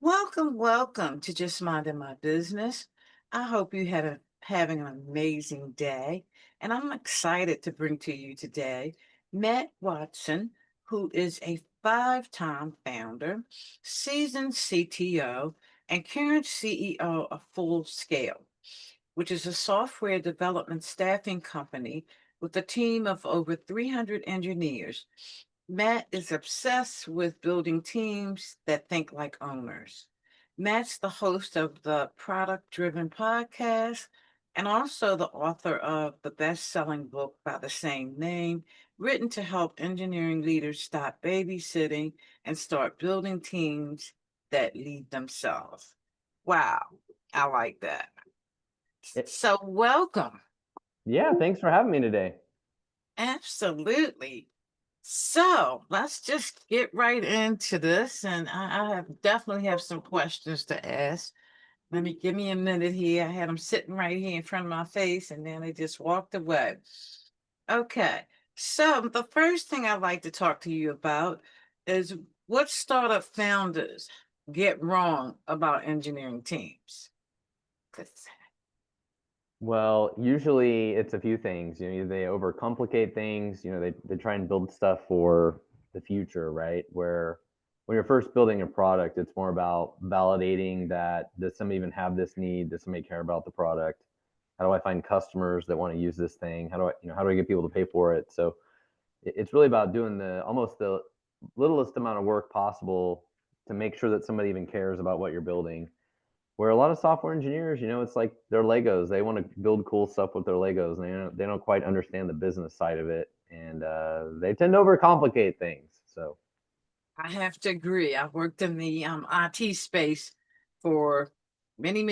Welcome to Just Minding My Business. I hope you had having an amazing day, and I'm excited to bring to you today Matt Watson, who is a five-time founder, seasoned CTO, and current CEO of Full Scale, which is a software development staffing company with a team of over 300 engineers. Matt is obsessed with building teams that think like owners. Matt's the host of the Product Driven podcast and also the author of the best selling book by the same name, written to help engineering leaders stop babysitting and start building teams that lead themselves. Wow, I like that. It, So, welcome. yeah, thanks for having me today. Absolutely. So let's just get right into this. And I have definitely have some questions to ask. Let me give me a minute here. I had them sitting right here in front of my face and then they just walked away. Okay. So the first thing I'd like to talk to you about is what startup founders get wrong about engineering teams. 'Cause- Well, usually it's a few things. They overcomplicate things. They try and build stuff for the future, right? Where when you're first building a product, it's more about validating that does somebody even have this need? Does somebody care about the product? How do I find customers that want to use this thing? How do I get people to pay for it? So it's really about doing the littlest amount of work possible to make sure that somebody even cares about what you're building. Where a lot of software engineers, it's like they're Legos. They want to build cool stuff with their Legos, and they don't quite understand the business side of it, and they tend to overcomplicate things. So I have to agree. I've worked in the IT space for many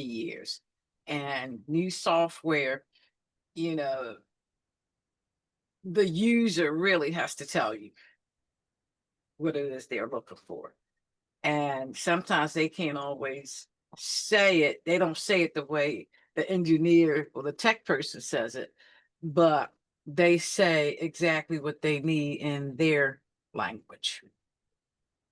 years. And new software, you know, the user really has to tell you what it is they're looking for. And sometimes they can't always say it. They don't say it the way the engineer or the tech person says it, but they say exactly what they need in their language.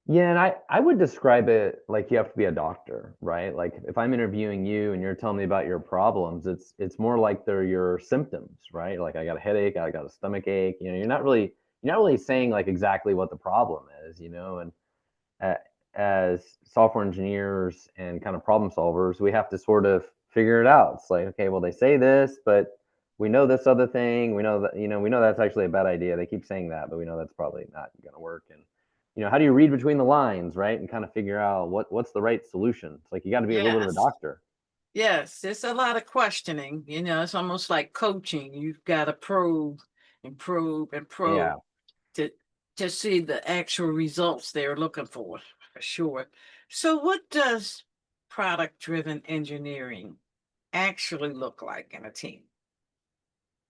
yeah, and I would describe it like you have to be a doctor, right? Like if I'm interviewing you and you're telling me about your problems, it's more like they're your symptoms, right? Like I got a headache, I got a stomach ache. You're not really saying like exactly what the problem is, and as software engineers and kind of problem solvers, we have to sort of figure it out. It's like, okay, well, they say this, but we know this other thing. We know that, we know that's actually a bad idea. They keep saying that, but we know that's probably not going to work. And, how do you read between the lines, right? And kind of figure out what's the right solution. It's like you got to be a little bit of a Yes. doctor. Yes, it's a lot of questioning. It's almost like coaching. You've got to probe and probe and probe Yeah. to to see the actual results they're looking for sure. So what does product-driven engineering actually look like in a team?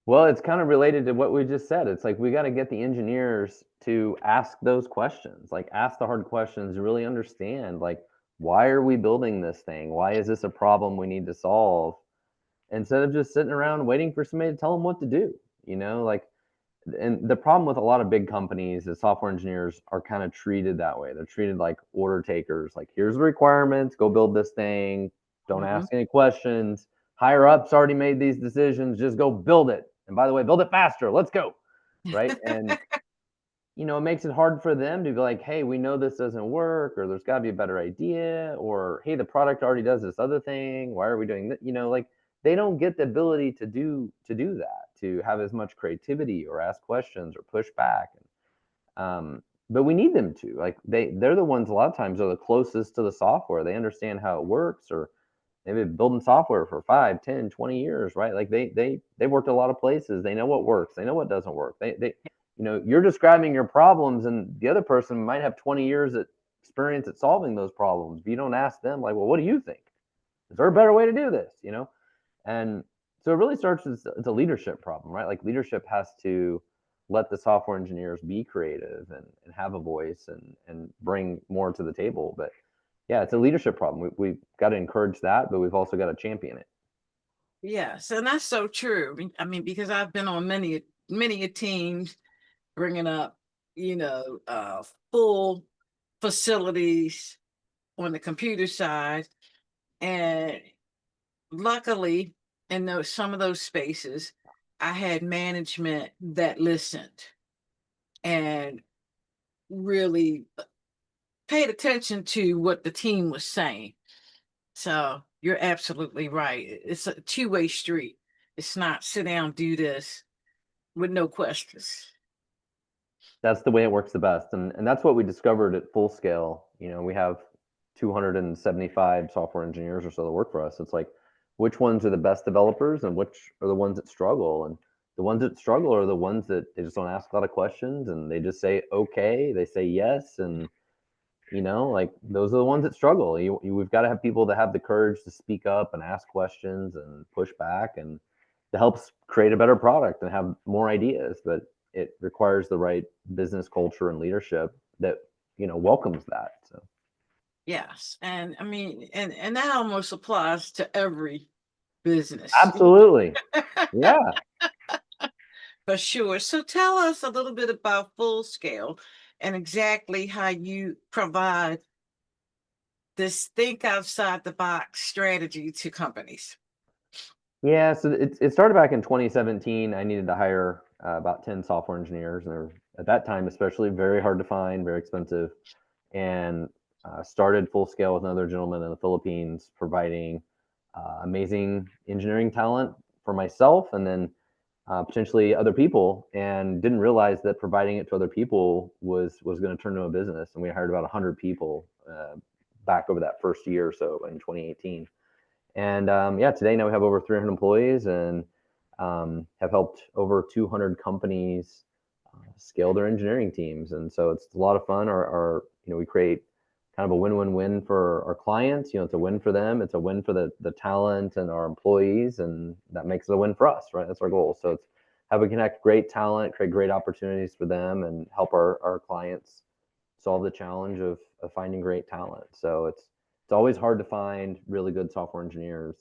Well, it's kind of related to what we just said. It's like we got to get the engineers to ask those questions, like ask the hard questions, really understand, like, why are we building this thing? Why is this a problem we need to solve? Instead of just sitting around waiting for somebody to tell them what to do, like, and the problem with a lot of big companies is software engineers are kind of treated that way. They're treated like order takers, like, here's the requirements, go build this thing, don't Mhm. ask any questions. Higher ups already made these decisions, just go build it. And by the way, build it faster. Let's go. Right. And it makes it hard for them to be like, hey, we know this doesn't work, or there's got to be a better idea, or hey, the product already does this other thing. Why are we doing that? Like, they don't get the ability to do that, to have as much creativity or ask questions or push back. But we need them to. Like, they're the ones a lot of times are the closest to the software. They understand how it works, or they've been building software for 5, 10, 20 years, right? Like they've worked a lot of places. They know what works. They know what doesn't work. You're describing your problems, and the other person might have 20 years at experience at solving those problems. But you don't ask them, like, well, what do you think? Is there a better way to do this? And so it really starts as it's a leadership problem, right? Like, leadership has to let the software engineers be creative and have a voice and bring more to the table. But yeah, it's a leadership problem. We've got to encourage that, but we've also got to champion it. Yes, and that's so true. I mean, because I've been on many a teams bringing up, you know, uh, full facilities, on the computer side. And luckily, in those some of those spaces, I had management that listened and really paid attention to what the team was saying. So you're absolutely right. It's a two-way street. It's not sit down, do this with no questions. That's the way it works the best, and that's what we discovered at Full Scale. You know, we have 275 software engineers or so that work for us. It's like, which ones are the best developers and which are the ones that struggle? And the ones that struggle are the ones that they just don't ask a lot of questions and they just say okay, they say yes, and like those are the ones that struggle. We've got to have people that have the courage to speak up and ask questions and push back, and to help create a better product and have more ideas. But it requires the right business culture and leadership that welcomes that. So Yes. And I mean, and that almost applies to every business. absolutely, yeah. For sure. So tell us a little bit about Full Scale and exactly how you provide this think outside the box strategy to companies. Yeah, so it started back in 2017. I needed to hire about 10 software engineers, and they're at that time especially very hard to find, very expensive. And started Full Scale with another gentleman in the Philippines, providing amazing engineering talent for myself and then potentially other people, and didn't realize that providing it to other people was going to turn into a business. And we hired about 100 people back over that first year or so in 2018. And yeah, today now we have over 300 employees and have helped over 200 companies scale their engineering teams. And so it's a lot of fun. We create kind of a win-win-win for our clients. It's a win for them. It's a win for the talent and our employees, and that makes it a win for us, right? That's our goal. So it's how we connect great talent, create great opportunities for them, and help our clients solve the challenge of finding great talent. So it's always hard to find really good software engineers.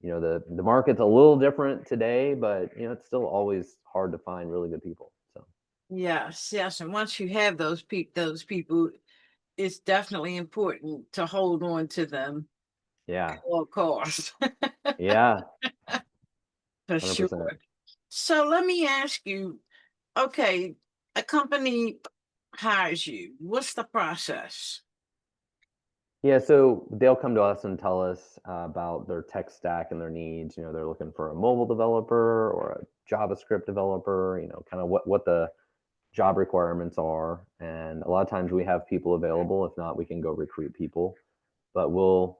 The market's a little different today, but it's still always hard to find really good people. So Yes, yes. And once you have those people, it's definitely important to hold on to them at yeah, all costs. yeah, For 100%. sure. So let me ask you, okay, a company hires you. What's the process? Yeah, so they'll come to us and tell us about their tech stack and their needs. They're looking for a mobile developer or a JavaScript developer. Kind of what the job requirements are. And a lot of times we have people available. If not, we can go recruit people. But we'll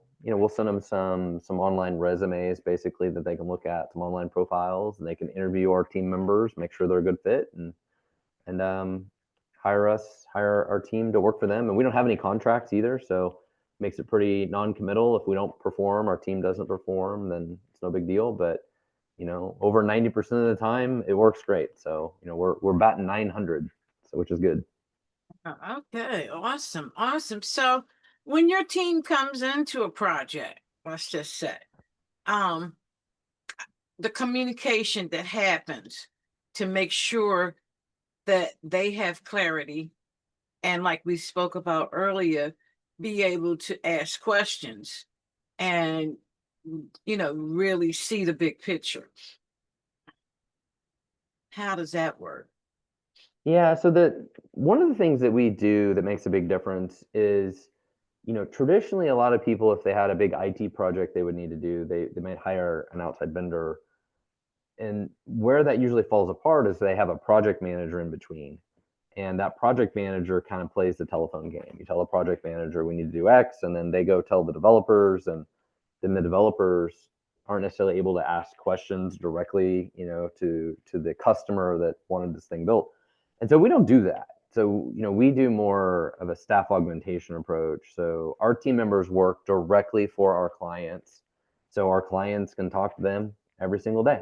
send them some online resumes basically that they can look at, some online profiles, and they can interview our team members, make sure they're a good fit, and hire our team to work for them. And we don't have any contracts either, so it makes it pretty non-committal. If we don't perform, our team doesn't perform, then it's no big deal. But over 90% of the time, it works great. So we're batting 900, so which is good. Okay, awesome, awesome. So when your team comes into a project, let's just say, um, the communication that happens to make sure that they have clarity and like we spoke about earlier, be able to ask questions and really see the big picture. How does that work? Yeah, so one of the things that we do that makes a big difference is, traditionally a lot of people, if they had a big IT project they would need to do, they might hire an outside vendor. And where that usually falls apart is they have a project manager in between. And that project manager kind of plays the telephone game. You tell the project manager we need to do X, and then they go tell the developers, and then the developers aren't necessarily able to ask questions directly, to the customer that wanted this thing built. And so we don't do that. So, we do more of a staff augmentation approach. So our team members work directly for our clients. So our clients can talk to them every single day.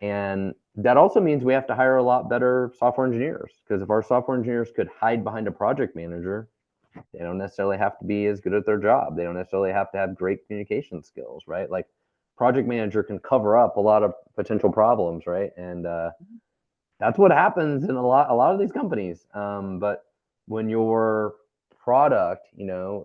And that also means we have to hire a lot better software engineers, because if our software engineers could hide behind a project manager, they don't necessarily have to be as good at their job. They don't necessarily have to have great communication skills, right? Like project manager can cover up a lot of potential problems, right? And that's what happens in a lot of these companies. But when you're product,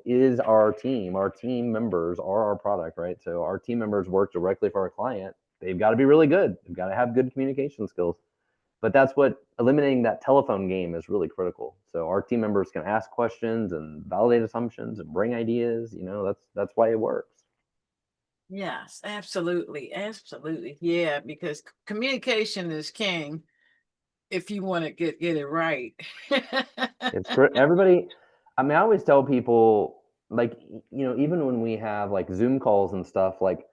is our team. Our team members are our product, right? So our team members work directly for our client. They've got to be really good. They've got to have good communication skills. But that's what eliminating that telephone game is really critical. So our team members can ask questions and validate assumptions and bring ideas. That's why it works. Yes, absolutely. Absolutely. Yeah, because communication is king if you want to get it right. It's great. Everybody, I mean, I always tell people, like, even when we have like Zoom calls and stuff, like,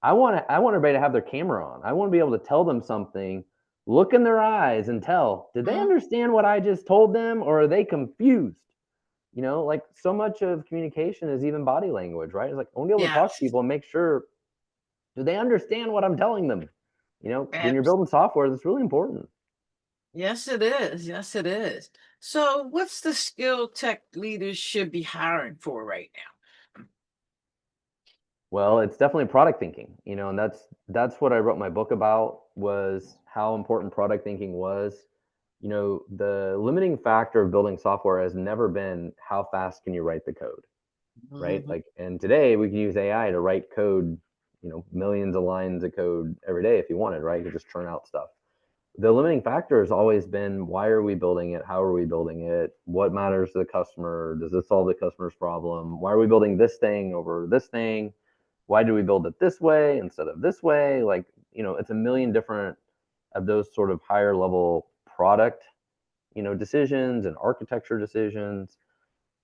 I want everybody to have their camera on. I want to be able to tell them something, look in their eyes and tell, did they Mhm. understand what I just told them, or are they confused? Like, so much of communication is even body language, right? It's like, I want to be able to talk to Yes. people and make sure, do they understand what I'm telling them? When you're Abs- building software, that's really important. yes, it is. Yes, it is. So, what's the skill tech leaders should be hiring for right now? Well, it's definitely product thinking, and that's what I wrote my book about, was how important product thinking was. The limiting factor of building software has never been how fast can you write the code, right? Mhm. Like, and today we can use AI to write code, millions of lines of code every day if you wanted, right? You could just churn out stuff. The limiting factor has always been, why are we building it? How are we building it? What matters to the customer? Does it solve the customer's problem? Why are we building this thing over this thing? Why do we build it this way instead of this way? Like, it's a million different of those sort of higher level product, decisions and architecture decisions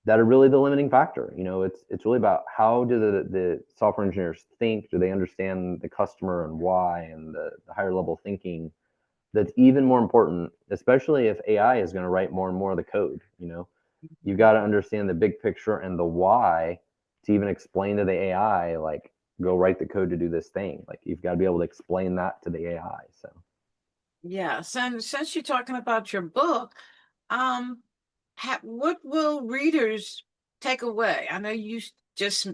that are really the limiting factor. It's really about, how do the software engineers think? Do they understand the customer and why, and the higher level thinking that's even more important, especially if AI is going to write more and more of the code. You've got to understand the big picture and the why to even explain to the AI, like, go write the code to do this thing. Like, you've got to be able to explain that to the AI. So Yes, and since you're talking about your book, um, what will readers take away? I know just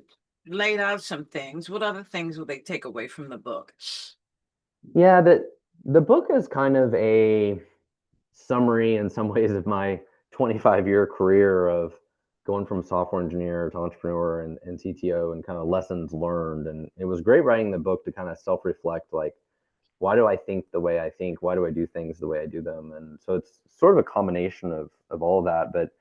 laid out some things. What other things will they take away from the book? yeah, the book is kind of a summary in some ways of my 25-year career of going from software engineer to entrepreneur and CTO, and kind of lessons learned. And it was great writing the book to kind of self-reflect, like, why do I think the way I think? Why do I do things the way I do them? And so it's sort of a combination of all of that. But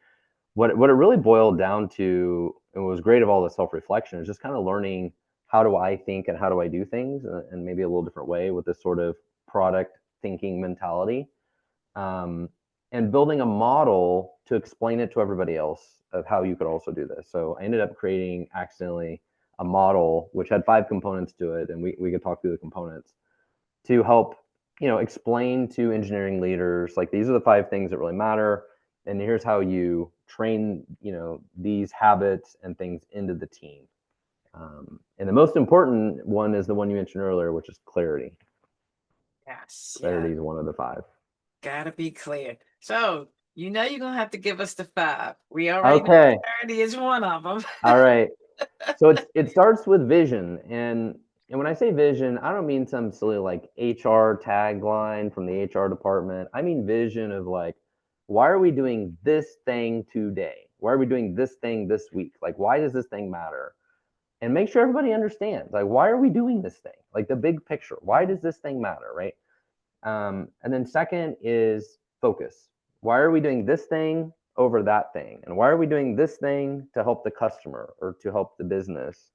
what it really boiled down to, and was great of all the self-reflection, is just kind of learning, how do I think and how do I do things, and maybe a little different way, with this sort of product thinking mentality, um, and building a model to explain it to everybody else of how you could also do this. So I ended up creating, accidentally, a model which had 5 components to it, and we could talk through the components to help, explain to engineering leaders, like, these are the 5 things that really matter, and here's how you train, these habits and things into the team. And the most important one is the one you mentioned earlier, which is clarity. Yes, yeah, Clarity is one of the 5. gotta be clear. So, you're gonna have to give us the five. We already know Okay. clarity is one of them. All right. So it starts with vision, and when I say vision, I don't mean some silly, like, HR tagline from the HR department. I mean vision of, like, why are we doing this thing today? Why are we doing this thing this week? Like, why does this thing matter? And make sure everybody understands, like, why are we doing this thing? Like, the big picture. Why does this thing matter, right? And then second is focus. Why are we doing this thing over that thing? And why are we doing this thing to help the customer or to help the business,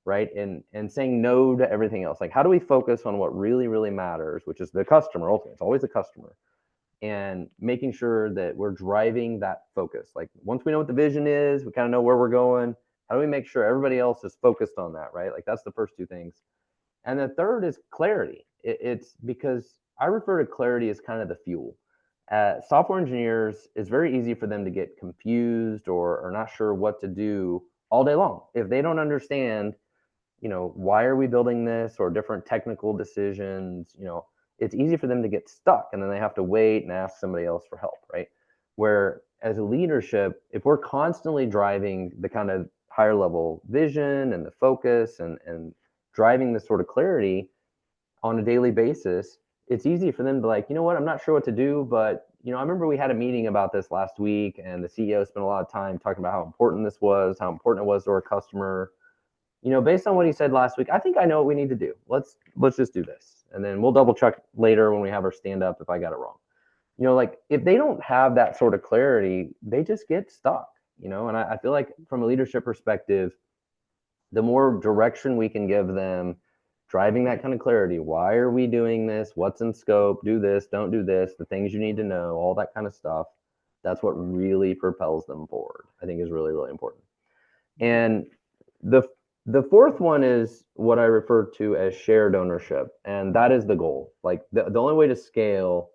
right? And saying no to everything else. Like, how do we focus on what really, really matters, which is the customer? Ultimately, it's always the customer. And making sure that we're driving that focus. Like, once we know what the vision is, we kind of know where we're going. How do we make sure everybody else is focused on that, right? Like, that's the first 2 things. And the third is clarity. It's because I refer to clarity as kind of the fuel. Software engineers, it's very easy for them to get confused, or not sure what to do all day long if they don't understand, why are we building this, or different technical decisions. It's easy for them to get stuck, and then they have to wait and ask somebody else for help, right? Where, as a leadership, if we're constantly driving the kind of higher level vision and the focus, and driving this sort of clarity on a daily basis, it's easy for them to, like, you know what, I'm not sure what to do, but I remember we had a meeting about this last week, and the CEO spent a lot of time talking about how important this was, how important it was to our customer. Based on what he said last week, I think I know what we need to do. Let's just do this, and then we'll double check later when we have our stand up if I got it wrong. Like if they don't have that sort of clarity, they just get stuck. And I feel like from a leadership perspective, the more direction we can give them, driving that kind of clarity. Why are we doing this? What's in scope? Do this, don't do this, the things you need to know, all that kind of stuff. That's what really propels them forward. I think is really, really important. And the the fourth one is what I refer to as shared ownership. And that is the goal. Like the only way to scale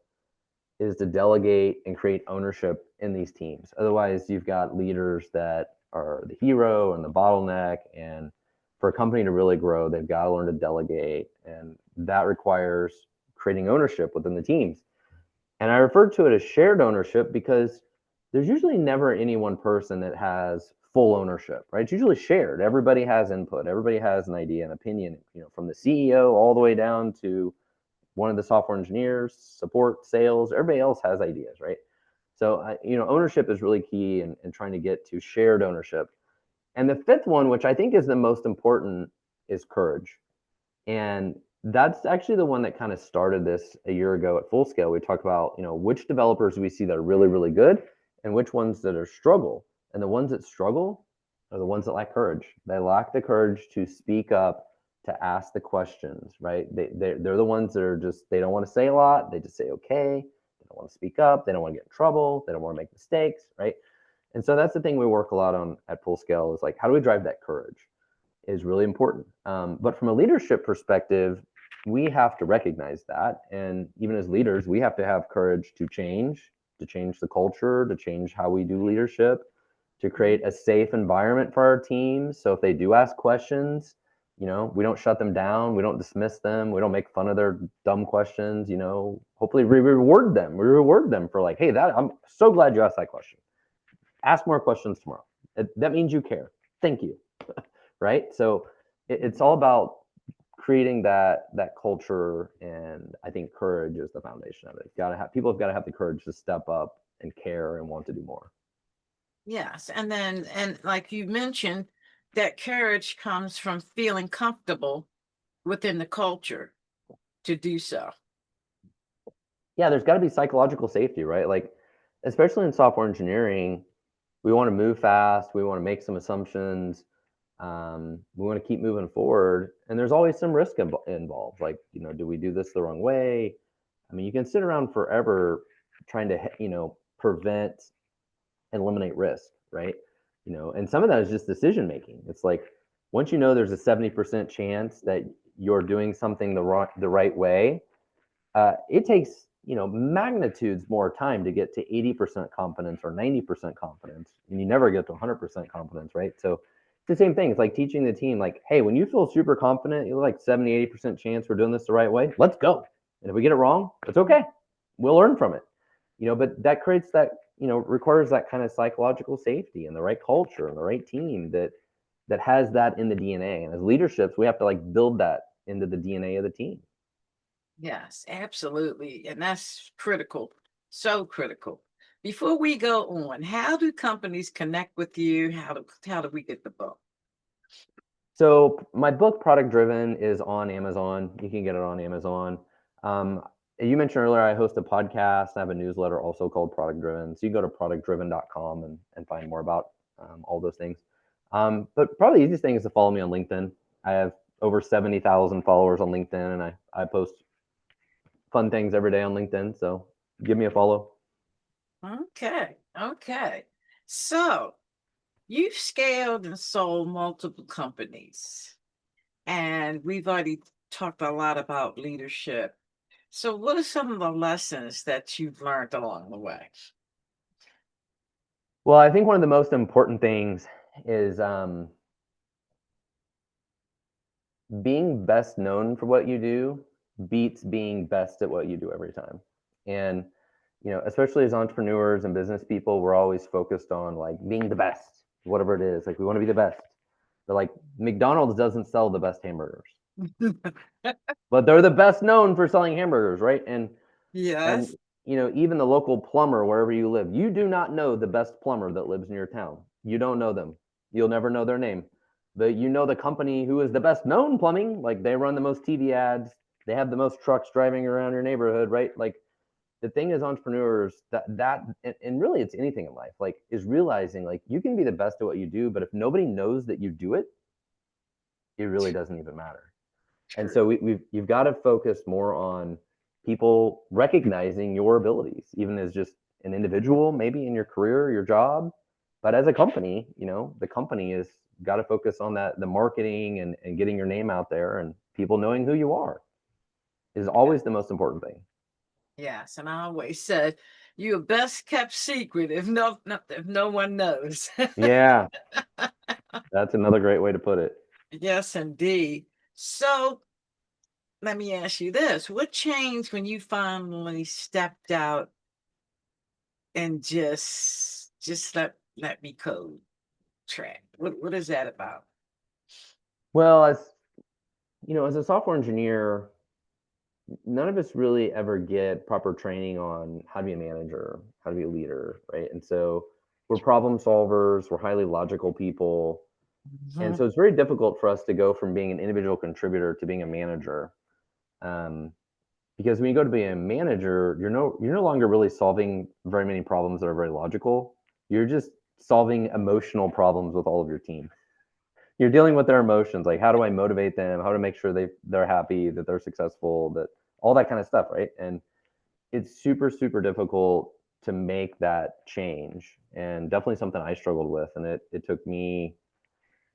is to delegate and create ownership in these teams. Otherwise, you've got leaders that are the hero and the bottleneck. And for a company to really grow, they've got to learn to delegate. And that requires creating ownership within the teams. And I refer to it as shared ownership because there's usually never any one person that has full ownership, right? It's usually shared. Everybody has input. Everybody has an idea, an opinion, from the CEO all the way down to one of the software engineers, support, sales, everybody else has ideas, right? So, ownership is really key in trying to get to shared ownership. And the fifth one, which I think is the most important, is courage. And that's actually the one that kind of started this a year ago at Full Scale. We talked about, which developers we see that are really, really good and which ones that are struggle. And the ones that struggle are the ones that lack courage. They lack the courage to speak up, to ask the questions, right? They're the ones that are just, they don't want to say a lot. They just say, okay. They don't want to speak up. They don't want to get in trouble. They don't want to make mistakes, right? And so that's the thing we work a lot on at Full Scale is like, how do we drive that courage is really important. But from a leadership perspective, we have to recognize that. And even as leaders, we have to have courage to change the culture, to change how we do leadership, to create a safe environment for our teams. So if they do ask questions, we don't shut them down. We don't dismiss them. We don't make fun of their dumb questions. Hopefully we reward them. We reward them for like, hey, I'm so glad you asked that question. Ask more questions tomorrow. That means you care. Thank you. Right? So it's all about creating that culture, and I think courage is the foundation of it. People have got to have the courage to step up and care and want to do more. Yes, and like you mentioned, that courage comes from feeling comfortable within the culture to do so. Yeah, there's got to be psychological safety, right? Like, especially in software engineering, we want to move fast. We want to make some assumptions. We want to keep moving forward, and there's always some risk involved. Like, do we do this the wrong way? I mean, you can sit around forever trying to, prevent and eliminate risk, right? And some of that is just decision making. It's like once there's a 70% chance that you're doing something the right way, it takes magnitudes more time to get to 80% confidence or 90% confidence, and you never get to 100% confidence, right? So it's the same thing. It's like teaching the team, like, hey, when you feel super confident, you're like 70-80% chance we're doing this the right way, let's go. And if we get it wrong, it's okay, we'll learn from it. But that creates that, requires that kind of psychological safety and the right culture and the right team that has that in the DNA. And as leaderships, we have to like build that into the DNA of the team. Yes, absolutely. And that's critical. So critical. Before we go on, how do companies connect with you? How do we get the book? So my book, Product Driven, is on Amazon. You can get it on Amazon. You mentioned earlier I host a podcast. I have a newsletter also called Product Driven. So you can go to productdriven.com and find more about all those things. But probably the easiest thing is to follow me on LinkedIn. I have over 70,000 followers on LinkedIn, and I post fun things every day on LinkedIn. So give me a follow. Okay. Okay. So you've scaled and sold multiple companies, and we've already talked a lot about leadership. So, what are some of the lessons that you've learned along the way? Well, I think one of the most important things is being best known for what you do beats being best at what you do every time. And especially as entrepreneurs and business people, we're always focused on like being the best, whatever it is. Like we want to be the best. But like McDonald's doesn't sell the best hamburgers, but they're the best known for selling hamburgers, right? And Yes. even the local plumber wherever you live, you do not know the best plumber that lives in your town. You don't know them. You'll never know their name. But you know the company who is the best known plumbing, like they run the most TV ads, they have the most trucks driving around your neighborhood, right? Like the thing is entrepreneurs and really it's anything in life, like is realizing like you can be the best at what you do, but if nobody knows that you do it, it really doesn't even matter. And True. so you've got to focus more on people recognizing your abilities, even as just an individual, maybe in your career, your job, but as a company, the company has got to focus on that, the marketing and getting your name out there and people knowing who you are is Yeah. always the most important thing. Yes, and I always said, "You're best kept secret if no one knows." Yeah, that's another great way to put it. Yes, indeed. So let me ask you this: what changed when you finally stepped out and just let me code track? What is that about? Well, as a software engineer, none of us really ever get proper training on how to be a manager, how to be a leader, right? And so we're problem solvers, we're highly logical people. And Mhm. so it's very difficult for us to go from being an individual contributor to being a manager. Um, because when you go to be a manager, you're no longer really solving very many problems that are very logical. You're just solving emotional problems with all of your team. You're dealing with their emotions, like how do I motivate them, how to make sure they're happy, that they're successful, that all that kind of stuff, right? And it's super super difficult to make that change, and definitely something I struggled with, and it took me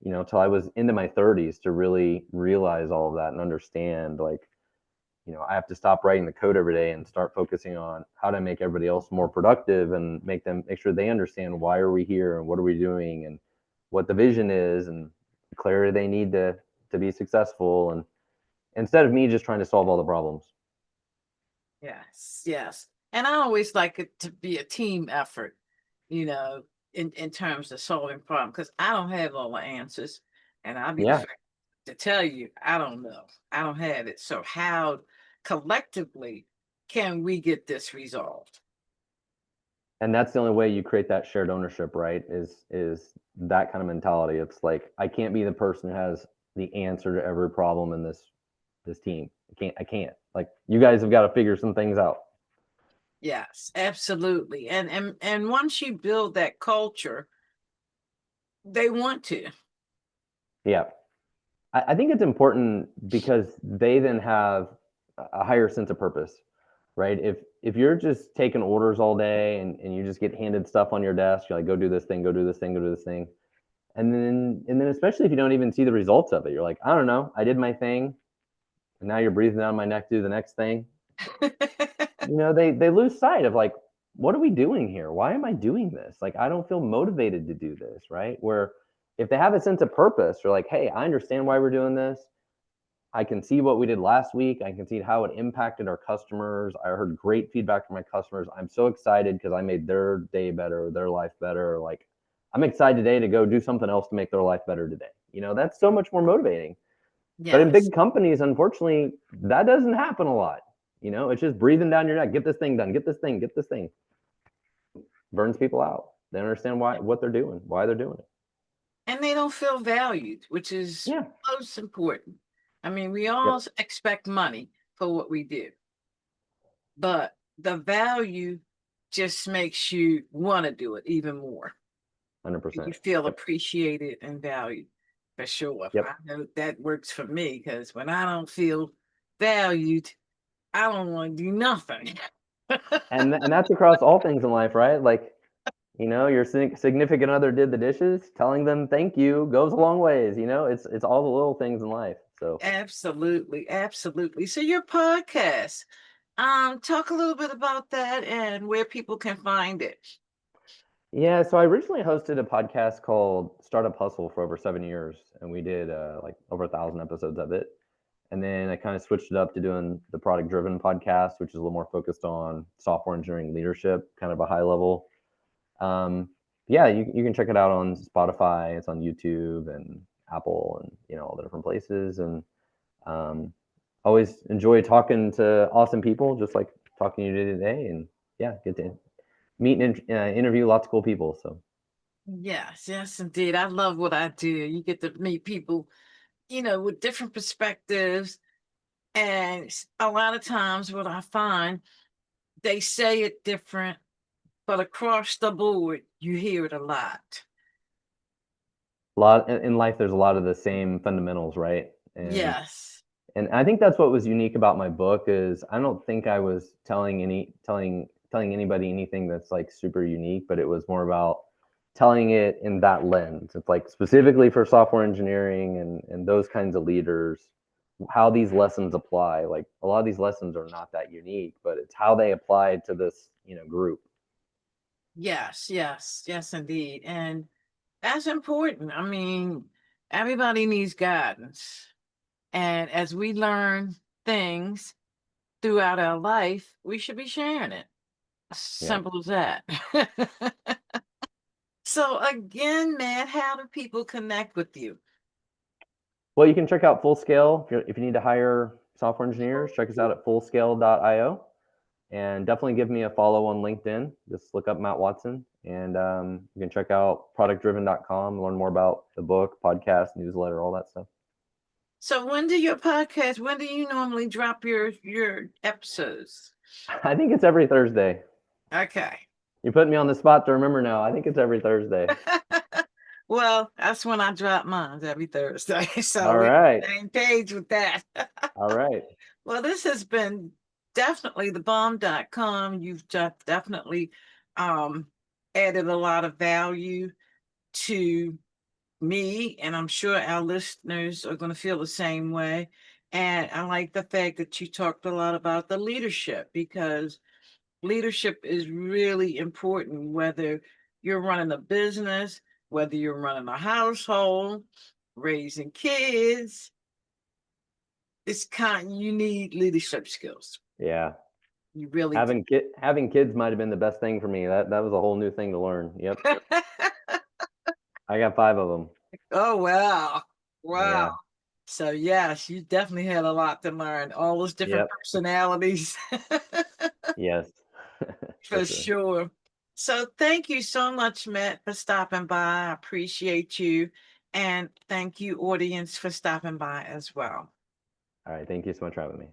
till I was into my 30s to really realize all of that and understand, like, I have to stop writing the code every day and start focusing on how to make everybody else more productive and make sure they understand why are we here and what are we doing and what the vision is and the clarity they need to be successful, and instead of me just trying to solve all the problems. Yes, yes. And I always like it to be a team effort, you know, in terms of solving problems, because I don't have all the answers. And I'll be the Yeah. first to tell you, I don't know. I don't have it. So how collectively can we get this resolved? And that's the only way you create that shared ownership, right? Is that kind of mentality. It's like I can't be the person who has the answer to every problem in this team. I can't. Like you guys have got to figure some things out. Yes, absolutely. And once you build that culture, they want to. Yeah. I think it's important because they then have a higher sense of purpose, right? If you're just taking orders all day and you just get handed stuff on your desk, you're like, go do this thing, go do this thing, go do this thing. And then especially if you don't even see the results of it, you're like, I don't know, I did my thing, and now you're breathing down my neck to do the next thing. They lose sight of like, what are we doing here? Why am I doing this? Like, I don't feel motivated to do this, right? Where if they have a sense of purpose, they're like, hey, I understand why we're doing this. I can see what we did last week. I can see how it impacted our customers. I heard great feedback from my customers. I'm so excited because I made their day better, their life better. Like, I'm excited today to go do something else to make their life better today. That's so much more motivating. But in Yes. big companies, unfortunately, that doesn't happen a lot. It's just breathing down your neck. Get this thing done. Get this thing. Get this thing. Burns people out. They don't understand what they're doing, why they're doing it. And they don't feel valued, which is Yeah. most important. I mean, we Yep. all expect money for what we do, but the value just makes you want to do it even more. You 100%. feel Yep. appreciated and valued for sure. Yep. I know that works for me because when I don't feel valued, I don't want to do nothing. And that's across all things in life, right? Like, your significant other did the dishes. Telling them thank you goes a long ways. It's all the little things in life. So Absolutely, absolutely. So your podcast, talk a little bit about that and where people can find it. yeah, so I originally hosted a podcast called Startup Hustle for over 7 years, and we did like over 1,000 episodes of it. And then I kind of switched it up to doing the Product Driven podcast, which is a little more focused on software engineering leadership, kind of a high level. Um, yeah, you can check it out on Spotify. It's on YouTube and Apple and all the different places. And um, always enjoy talking to awesome people, just like talking to you today. And yeah, get to meet and interview lots of cool people. So Yes, yes, indeed. I love what I do. You get to meet people, with different perspectives. And a lot of times, what I find, they say it different, but across the board, you hear it a lot. a lot in life, there's a lot of the same fundamentals, right? Yes. And I think that's what was unique about my book is I don't think I was telling anybody anything that's like super unique, but it was more about telling it in that lens. It's like specifically for software engineering and those kinds of leaders, how these lessons apply. Like a lot of these lessons are not that unique, but it's how they apply to this, group. Yes, yes, yes, indeed. And that's important. I mean, everybody needs guidance. And as we learn things throughout our life, we should be sharing it. Yeah. Simple as that. So again, Matt, how do people connect with you? Well, you can check out Full Scale if you need to hire software engineers. Check us out at fullscale.io. And definitely give me a follow on LinkedIn. Just look up Matt Watson, and you can check out productdriven.com, learn more about the book, podcast, newsletter, all that stuff. So when do you normally drop your episodes? I think it's every Thursday. Okay. You're putting me on the spot to remember now. I think it's every Thursday. Well, that's when I drop mine every Thursday. So All we're on right. the same page with that. All right. Well, this has been definitely the bomb.com. You've definitely um, added a lot of value to me, and I'm sure our listeners are going to feel the same way. And I like the fact that you talked a lot about the leadership because leadership is really important, whether you're running a business, whether you're running a household, raising kids. You need leadership skills. Yeah. You really do. Having kids might have been the best thing for me. That was a whole new thing to learn. Yep. I got 5 of them. Oh, wow. Wow. Yeah. So, yes, you definitely had a lot to learn, all those different Yep. personalities. Yes. For For sure. sure. So, thank you so much, Matt, for stopping by. I appreciate you. And thank you, audience, for stopping by as well. All right. Thank you so much for having me.